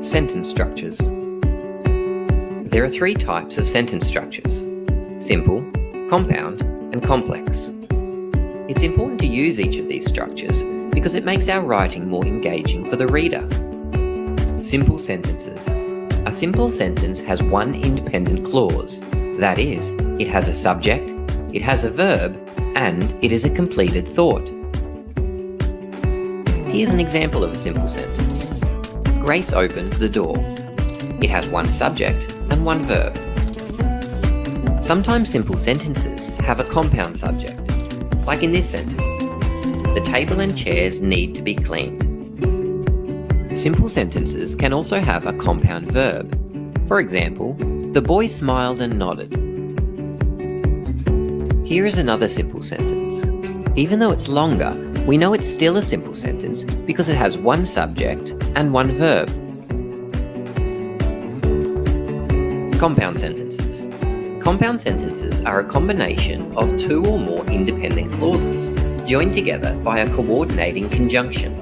Sentence structures. There are three types of sentence structures: simple, compound, and complex. It's important to use each of these structures because it makes our writing more engaging for the reader. Simple sentences. A simple sentence has one independent clause. That is, it has a subject, it has a verb, and it is a completed thought. Here's an example of a simple sentence. Grace opened the door. It has one subject and one verb. Sometimes simple sentences have a compound subject, like in this sentence. The table and chairs need to be cleaned. Simple sentences can also have a compound verb. For example, the boy smiled and nodded. Here is another simple sentence. Even though it's longer, we know it's still a simple sentence because it has one subject and one verb. Compound sentences. Compound sentences are a combination of two or more independent clauses joined together by a coordinating conjunction.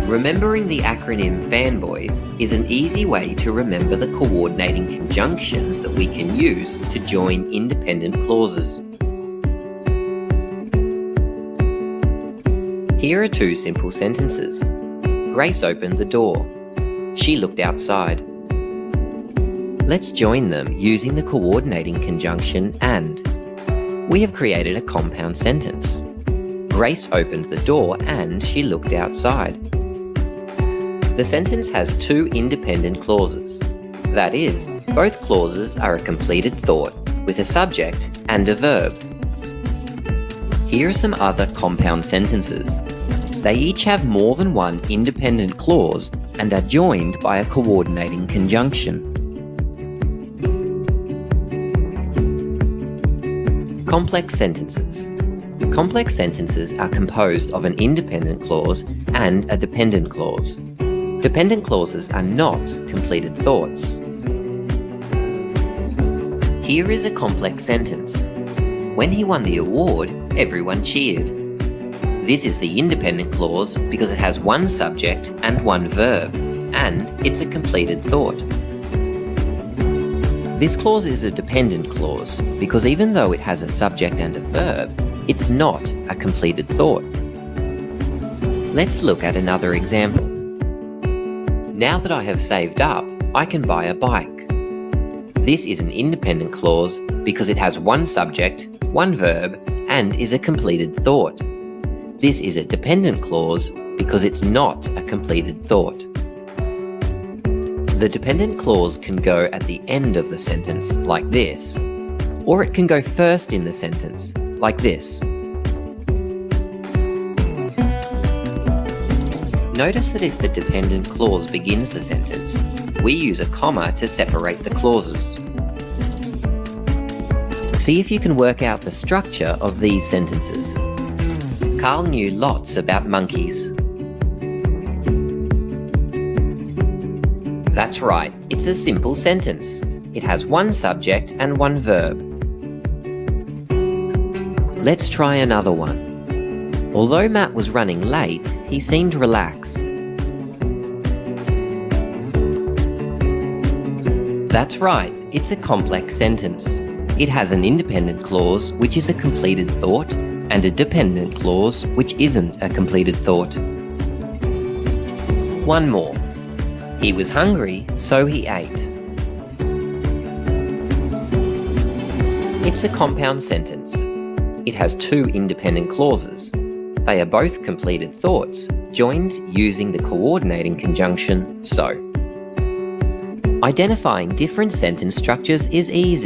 Remembering the acronym FANBOYS is an easy way to remember the coordinating conjunctions that we can use to join independent clauses. Here are two simple sentences. Grace opened the door. She looked outside. Let's join them using the coordinating conjunction AND. We have created a compound sentence. Grace opened the door and she looked outside. The sentence has two independent clauses. That is, both clauses are a completed thought with a subject and a verb. Here are some other compound sentences. They each have more than one independent clause and are joined by a coordinating conjunction. Complex sentences. Complex sentences are composed of an independent clause and a dependent clause. Dependent clauses are not completed thoughts. Here is a complex sentence. When he won the award, everyone cheered. This is the independent clause because it has one subject and one verb, and it's a completed thought. This clause is a dependent clause because even though it has a subject and a verb, it's not a completed thought. Let's look at another example. Now that I have saved up, I can buy a bike. This is an independent clause because it has one subject, one verb, and is a completed thought. This is a dependent clause because it's not a completed thought. The dependent clause can go at the end of the sentence, like this, or it can go first in the sentence, like this. Notice that if the dependent clause begins the sentence, we use a comma to separate the clauses. See if you can work out the structure of these sentences. Carl knew lots about monkeys. That's right, it's a simple sentence. It has one subject and one verb. Let's try another one. Although Matt was running late, he seemed relaxed. That's right, it's a complex sentence. It has an independent clause, which is a completed thought, and a dependent clause, which isn't a completed thought. One more. He was hungry, so he ate. It's a compound sentence. It has two independent clauses. They are both completed thoughts, joined using the coordinating conjunction SO. Identifying different sentence structures is easy.